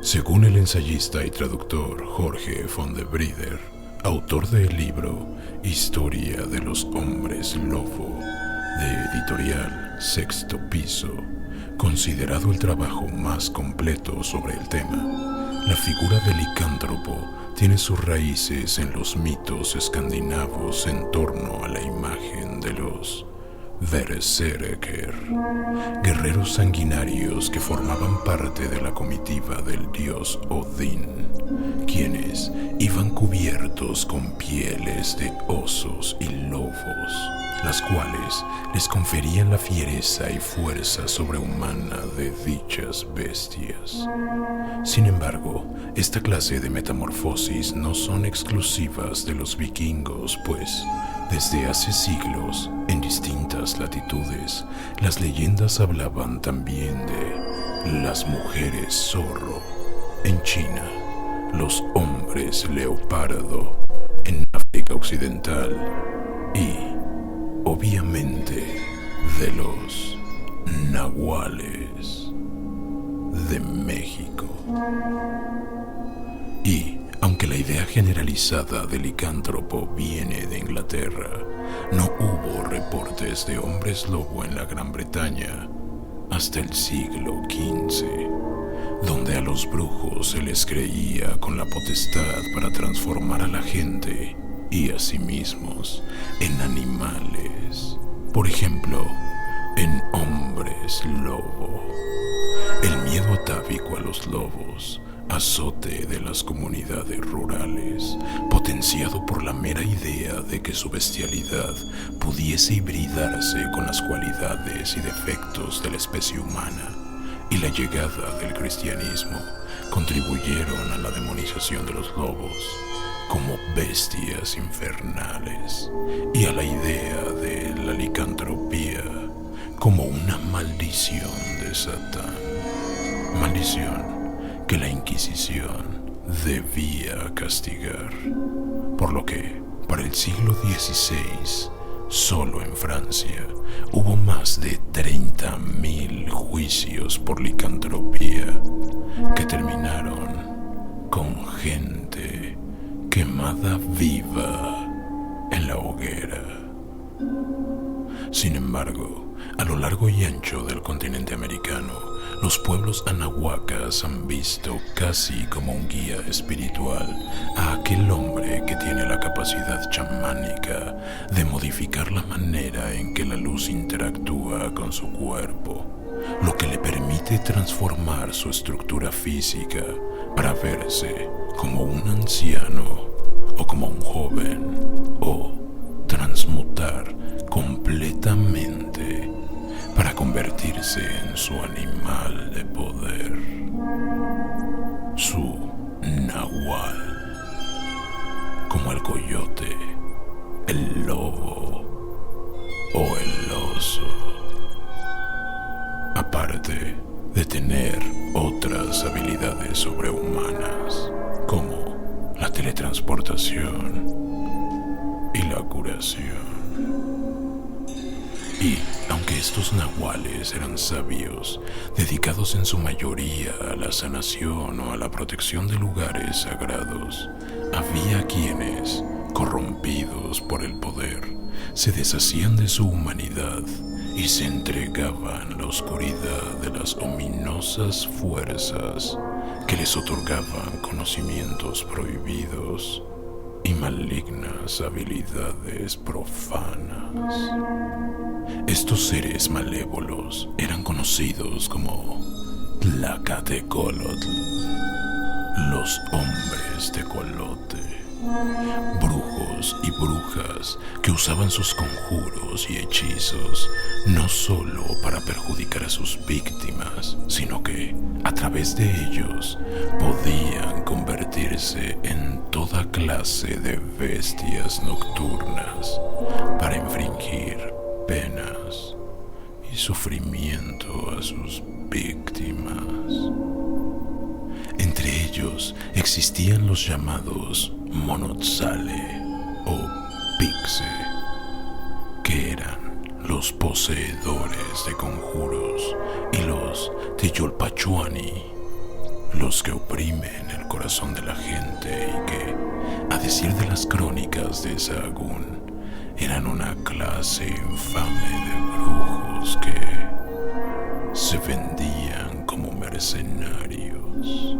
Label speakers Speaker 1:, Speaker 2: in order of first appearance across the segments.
Speaker 1: Según el ensayista y traductor Jorge von der Brieder, autor del libro Historia de los Hombres Lobo, de editorial Sexto Piso, considerado el trabajo más completo sobre el tema, la figura del licántropo tiene sus raíces en los mitos escandinavos en torno a la imagen de los Berserker, guerreros sanguinarios que formaban parte de la comitiva del dios Odín, quienes iban cubiertos con pieles de osos y lobos, las cuales les conferían la fiereza y fuerza sobrehumana de dichas bestias. Sin embargo, esta clase de metamorfosis no son exclusivas de los vikingos, pues desde hace siglos, en distintas latitudes, las leyendas hablaban también de las mujeres zorro en China, los hombres leopardo en África Occidental y, obviamente, de los nahuales de México. Y, aunque la idea generalizada del licántropo viene de Inglaterra, no hubo reportes de hombres lobo en la Gran Bretaña hasta el siglo XV, donde a los brujos se les creía con la potestad para transformar a la gente y a sí mismos en animales, por ejemplo, en hombres lobo. El miedo atávico a los lobos, azote de las comunidades rurales, potenciado por la mera idea de que su bestialidad pudiese hibridarse con las cualidades y defectos de la especie humana, y la llegada del cristianismo, contribuyeron a la demonización de los lobos como bestias infernales y a la idea de la licantropía como una maldición de Satán. Maldición que la Inquisición debía castigar, por lo que, para el siglo XVI, solo en Francia, hubo más de 30.000 juicios por licantropía que terminaron con gente quemada viva en la hoguera. Sin embargo, a lo largo y ancho del continente americano, los pueblos anahuacas han visto casi como un guía espiritual a aquel hombre que tiene la capacidad chamánica de modificar la manera en que la luz interactúa con su cuerpo, lo que le permite transformar su estructura física para verse como un anciano o como un joven, o transmutar completamente para convertirse en su animal de poder, su nahual, como el coyote, el lobo o el oso. Aparte de tener otras habilidades sobrehumanas, como la teletransportación y la curación. Y, aunque estos nahuales eran sabios, dedicados en su mayoría a la sanación o a la protección de lugares sagrados, había quienes, corrompidos por el poder, se deshacían de su humanidad y se entregaban a la oscuridad de las ominosas fuerzas que les otorgaban conocimientos prohibidos y malignas habilidades profanas. Estos seres malévolos eran conocidos como Tlacatecolotl, los hombres de colote, brujos y brujas que usaban sus conjuros y hechizos no solo para perjudicar a sus víctimas, sino que, a través de ellos, podían convertirse en toda clase de bestias nocturnas para infringir penas y sufrimiento a sus víctimas. Entre ellos existían los llamados Monotzale o Pixe, que eran los poseedores de conjuros y los Teyolpachuani, los que oprimen el corazón de la gente y que, a decir de las crónicas de Sahagún, eran una clase infame de brujos que se vendían como mercenarios,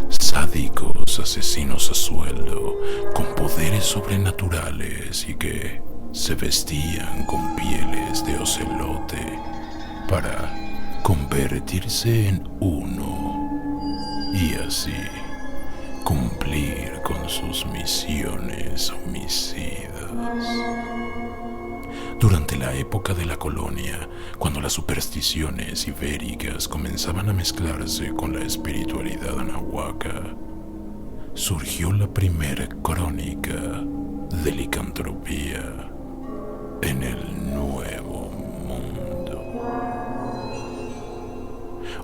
Speaker 1: sádicos asesinos a sueldo con poderes sobrenaturales y que se vestían con pieles de ocelote para convertirse en uno y así cumplir con sus misiones homicidas. Durante la época de la colonia, cuando las supersticiones ibéricas comenzaban a mezclarse con la espiritualidad anahuaca, surgió la primera crónica de licantropía en el Nuevo Mundo.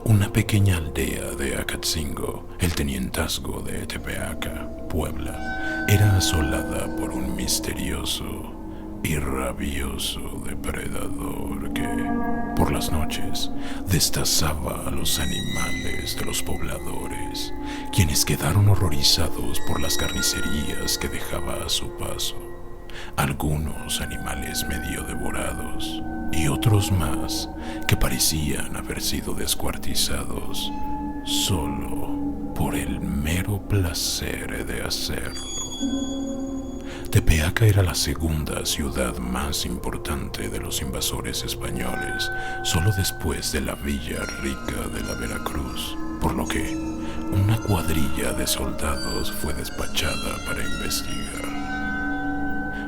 Speaker 1: Una pequeña aldea de Acatzingo, el tenientazgo de Tepeaca, Puebla, era asolada por un misterioso y rabioso depredador que, por las noches, destazaba a los animales de los pobladores, quienes quedaron horrorizados por las carnicerías que dejaba a su paso. Algunos animales medio devorados y otros más que parecían haber sido descuartizados solo por el mero placer de hacerlo. Tepeaca era la segunda ciudad más importante de los invasores españoles, solo después de la Villa Rica de la Veracruz, por lo que una cuadrilla de soldados fue despachada para investigar.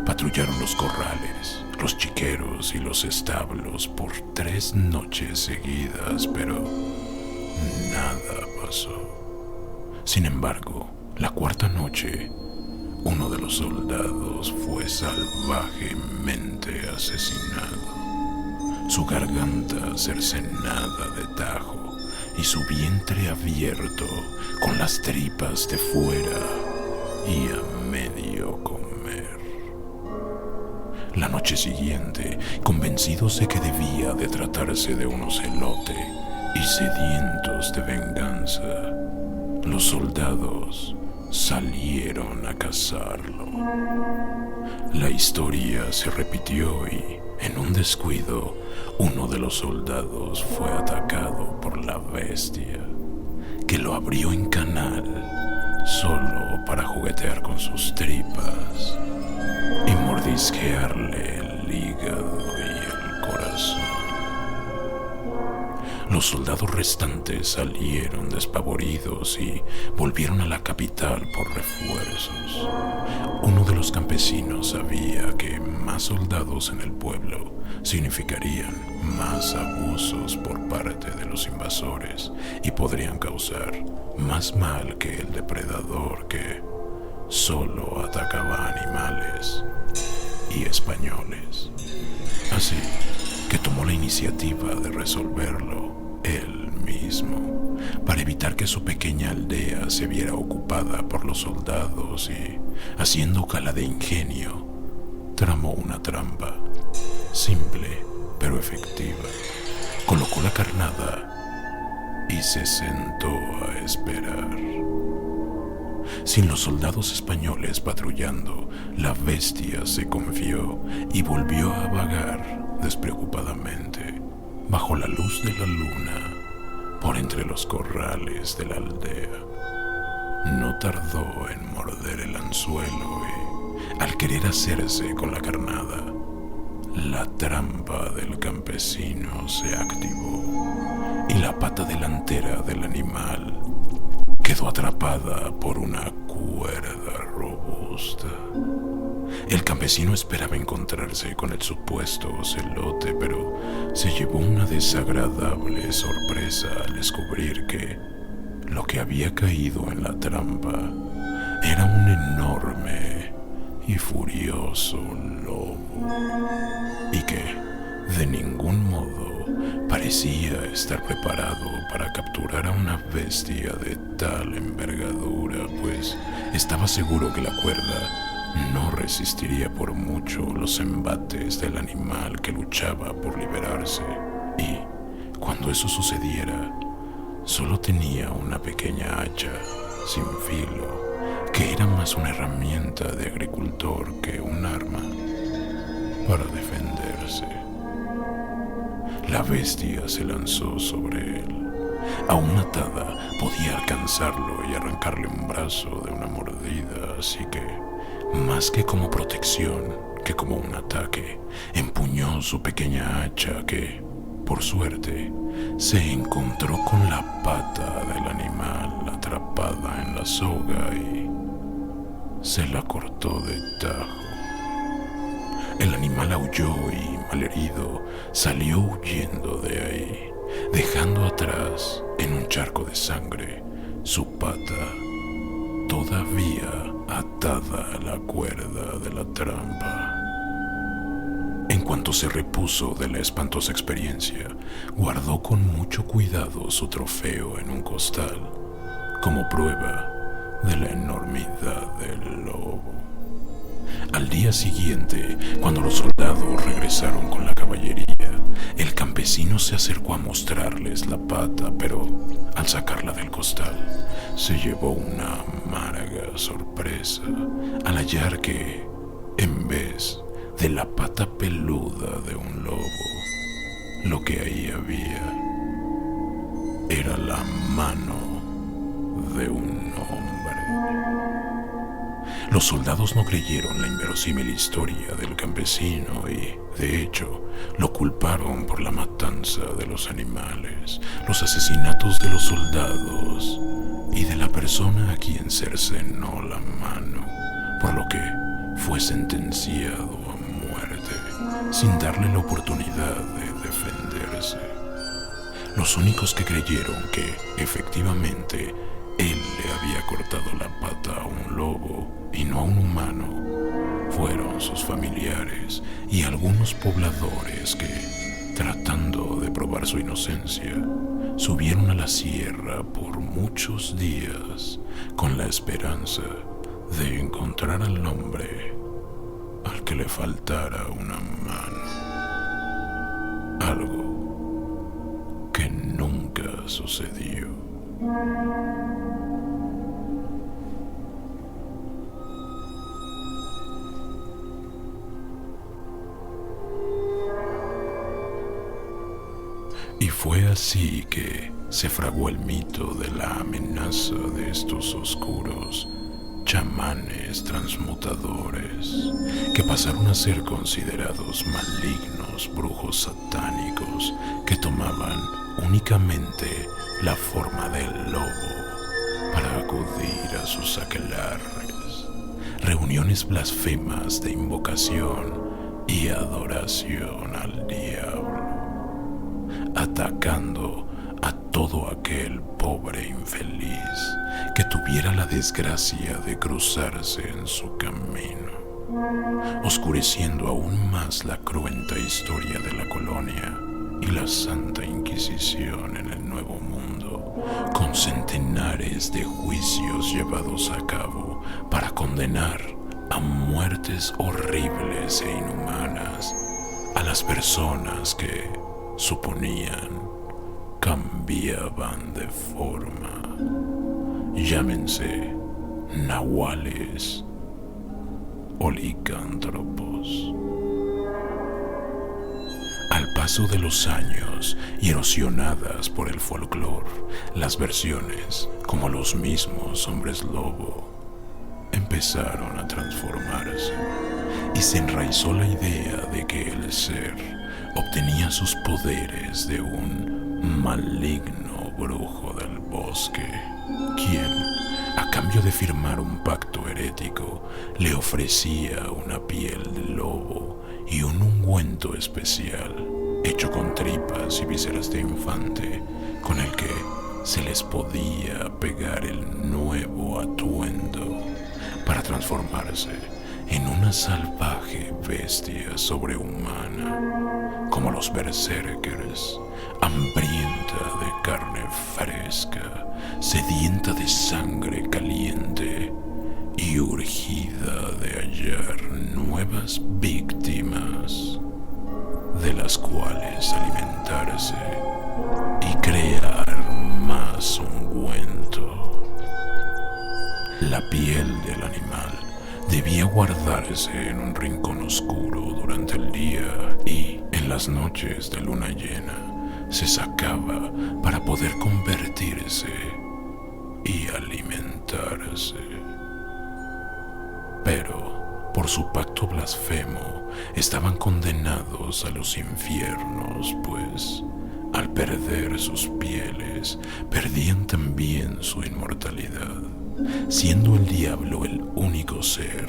Speaker 1: Patrullaron los corrales, los chiqueros y los establos por 3 noches seguidas, pero nada pasó. Sin embargo, la cuarta noche, uno de los soldados fue salvajemente asesinado, su garganta cercenada de tajo y su vientre abierto con las tripas de fuera y a medio comer. La noche siguiente, convencidos de que debía de tratarse de un ocelote y sedientos de venganza, los soldados salieron a cazarlo. La historia se repitió y, en un descuido, uno de los soldados fue atacado por la bestia, que lo abrió en canal solo para juguetear con sus tripas y mordisquearle el hígado y el corazón. Los soldados restantes salieron despavoridos y volvieron a la capital por refuerzos. Uno de los campesinos sabía que más soldados en el pueblo significarían más abusos por parte de los invasores y podrían causar más mal que el depredador que solo atacaba animales y españoles. Así que tomó la iniciativa de resolverlo él mismo, para evitar que su pequeña aldea se viera ocupada por los soldados y, haciendo gala de ingenio, tramó una trampa, simple pero efectiva. Colocó la carnada y se sentó a esperar. Sin los soldados españoles patrullando, la bestia se confió y volvió a vagar despreocupadamente bajo la luz de la luna por entre los corrales de la aldea. No tardó en morder el anzuelo y, al querer hacerse con la carnada, la trampa del campesino se activó y la pata delantera del animal quedó atrapada por una cuerda robusta. El campesino esperaba encontrarse con el supuesto ocelote, pero se llevó una desagradable sorpresa al descubrir que lo que había caído en la trampa era un enorme y furioso lobo, y que de ningún modo parecía estar preparado para capturar a una bestia de tal envergadura, pues estaba seguro que la cuerda no resistiría por mucho los embates del animal que luchaba por liberarse, y cuando eso sucediera, solo tenía una pequeña hacha sin filo, que era más una herramienta de agricultor que un arma para defenderse. La bestia se lanzó sobre él. Aún atada, podía alcanzarlo y arrancarle un brazo de una mordida, así que, más que como protección, que como un ataque, empuñó su pequeña hacha que, por suerte, se encontró con la pata del animal atrapada en la soga y se la cortó de tajo. El animal aulló y, malherido, salió huyendo de ahí, dejando atrás, en un charco de sangre, su pata todavía atada a la cuerda de la trampa. En cuanto se repuso de la espantosa experiencia, guardó con mucho cuidado su trofeo en un costal, como prueba de la enormidad del lobo. Al día siguiente, cuando los soldados regresaron con la caballería, el campesino se acercó a mostrarles la pata, pero al sacarla del costal, se llevó una amarga sorpresa al hallar que, en vez de la pata peluda de un lobo, lo que ahí había era la mano de un hombre. Los soldados no creyeron la inverosímil historia del campesino y, de hecho, lo culparon por la matanza de los animales, los asesinatos de los soldados y de la persona a quien cercenó la mano, por lo que fue sentenciado a muerte sin darle la oportunidad de defenderse. Los únicos que creyeron que, efectivamente, él le había cortado la pata a un lobo y no a un humano fueron sus familiares y algunos pobladores que, tratando de probar su inocencia, subieron a la sierra por muchos días con la esperanza de encontrar al hombre al que le faltara una mano. Algo que nunca sucedió. Y fue así que se fraguó el mito de la amenaza de estos oscuros chamanes transmutadores, que pasaron a ser considerados malignos brujos satánicos que tomaban únicamente la forma del lobo para acudir a sus aquelarres, reuniones blasfemas de invocación y adoración al diablo, atacando a todo aquel pobre infeliz que tuviera la desgracia de cruzarse en su camino, oscureciendo aún más la cruenta historia de la colonia y la Santa Inquisición en el Nuevo Mundo, con centenares de juicios llevados a cabo para condenar a muertes horribles e inhumanas a las personas que suponían cambiaban de forma, llámense nahuales o licántropos. Al paso de los años y erosionadas por el folclore, las versiones, como los mismos hombres lobo, empezaron a transformarse y se enraizó la idea de que el ser obtenía sus poderes de un maligno brujo del bosque, quien, a cambio de firmar un pacto herético, le ofrecía una piel de lobo y un ungüento especial hecho con tripas y vísceras de infante, con el que se les podía pegar el nuevo atuendo para transformarse en una salvaje bestia sobrehumana, como los berserkers, hambrienta de carne fresca, sedienta de sangre caliente y urgida de hallar nuevas víctimas de las cuales alimentarse y crear más ungüento. La piel del animal debía guardarse en un rincón oscuro durante el día y en las noches de luna llena se sacaba para poder convertirse y alimentarse. Pero por su pacto blasfemo estaban condenados a los infiernos, pues al perder sus pieles perdían también su inmortalidad, siendo el diablo el único ser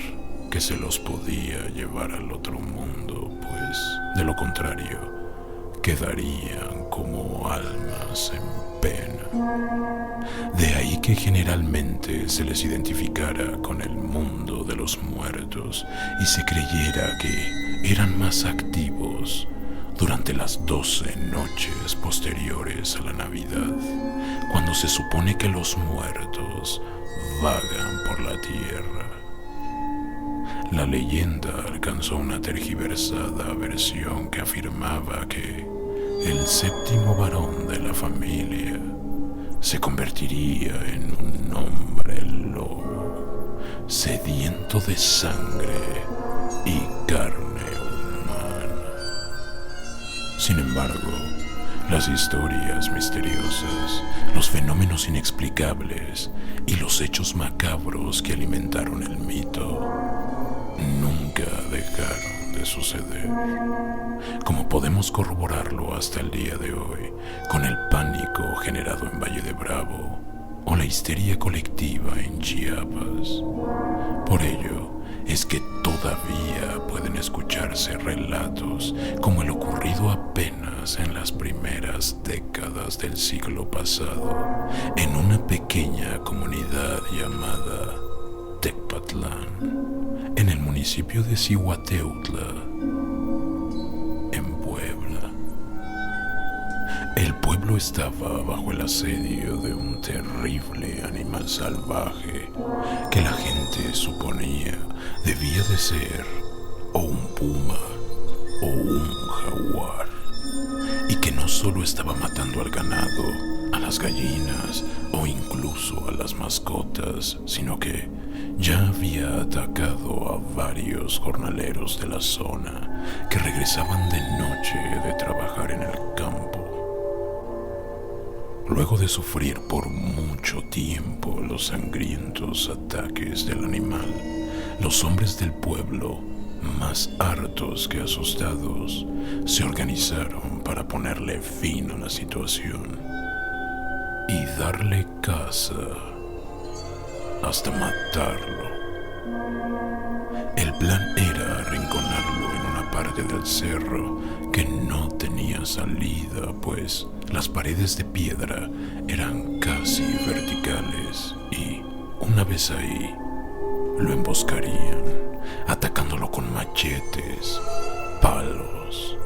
Speaker 1: que se los podía llevar al otro mundo, pues de lo contrario quedarían como almas en pena. De ahí que generalmente se les identificara con el mundo de los muertos y se creyera que eran más activos durante las 12 noches posteriores a la Navidad, cuando se supone que los muertos vagan por la tierra. La leyenda alcanzó una tergiversada versión que afirmaba que el séptimo varón de la familia se convertiría en un hombre lobo, sediento de sangre y carne humana. Sin embargo, las historias misteriosas, los fenómenos inexplicables y los hechos macabros que alimentaron el mito nunca dejaron de suceder, como podemos corroborarlo hasta el día de hoy con el pánico generado en Valle de Bravo o la histeria colectiva en Chiapas. Por ello es que todavía pueden escucharse relatos como el ocurrido apenas en las primeras décadas del siglo pasado en una pequeña comunidad llamada Tecpatlán, en el municipio de Cihuateutla, en Puebla. El pueblo estaba bajo el asedio de un terrible animal salvaje que la gente suponía debía de ser o un puma o un jaguar, y que no solo estaba matando al ganado, a las gallinas o incluso a las mascotas, sino que ya había atacado a varios jornaleros de la zona que regresaban de noche de trabajar en el campo. Luego de sufrir por mucho tiempo los sangrientos ataques del animal, los hombres del pueblo, más hartos que asustados, se organizaron para ponerle fin a la situación y darle caza hasta matarlo. El plan era arrinconarlo en una parte del cerro que no tenía salida, pues las paredes de piedra eran casi verticales y, una vez ahí, lo emboscarían, atacándolo con machetes, palos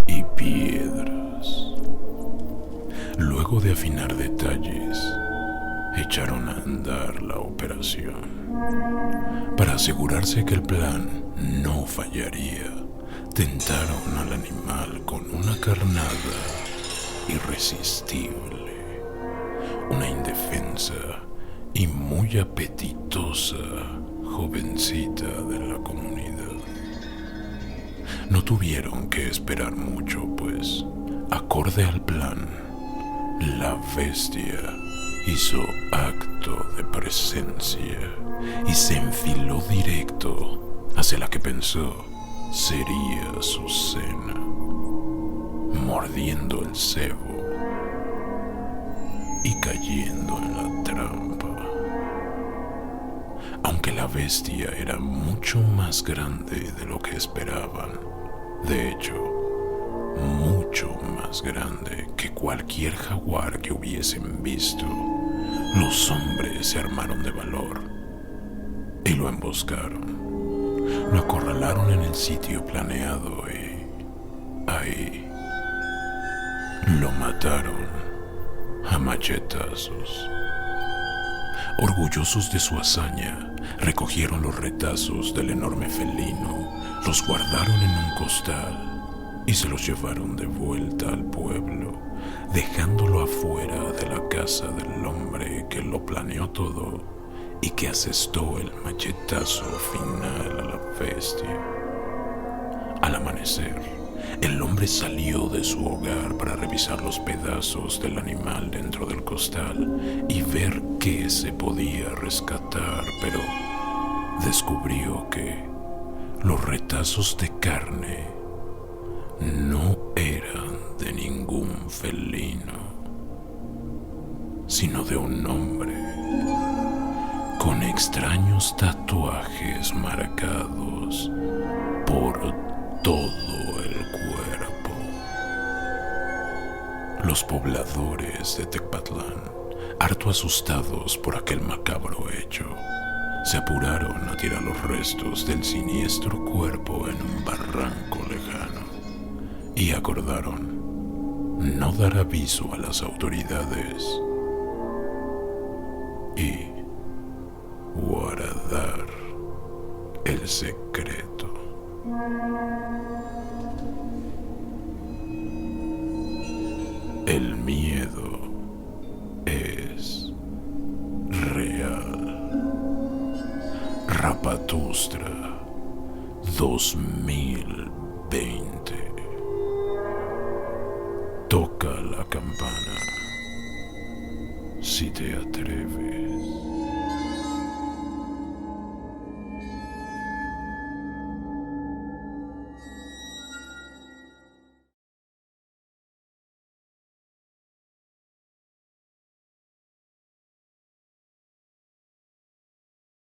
Speaker 1: y piedras. Luego de afinar detalles, echaron a andar la operación. Para asegurarse que el plan no fallaría, tentaron al animal con una carnada irresistible, una indefensa y muy apetitosa jovencita de la comunidad. No tuvieron que esperar mucho, pues, acorde al plan, la bestia hizo acto de presencia y se enfiló directo hacia la que pensó sería su cena, mordiendo el cebo y cayendo en la trampa. Aunque la bestia era mucho más grande de lo que esperaban, de hecho, mucho más grande que cualquier jaguar que hubiesen visto, los hombres se armaron de valor y lo emboscaron. Lo acorralaron en el sitio planeado y ahí lo mataron a machetazos. Orgullosos de su hazaña, recogieron los retazos del enorme felino, los guardaron en un costal y se los llevaron de vuelta al pueblo, dejándolo afuera de la casa del hombre que lo planeó todo y que asestó el machetazo final a la bestia. Al amanecer, el hombre salió de su hogar para revisar los pedazos del animal dentro del costal y ver qué se podía rescatar, pero descubrió que los retazos de carne no eran de ningún felino, sino de un hombre con extraños tatuajes marcados por todo el cuerpo. Los pobladores de Tecpatlán, harto asustados por aquel macabro hecho, se apuraron a tirar los restos del siniestro cuerpo en un barranco lejano y acordaron no dar aviso a las autoridades y guardar el secreto. El miedo es real. Rapatustra 2020. Toca la campana si te atreves.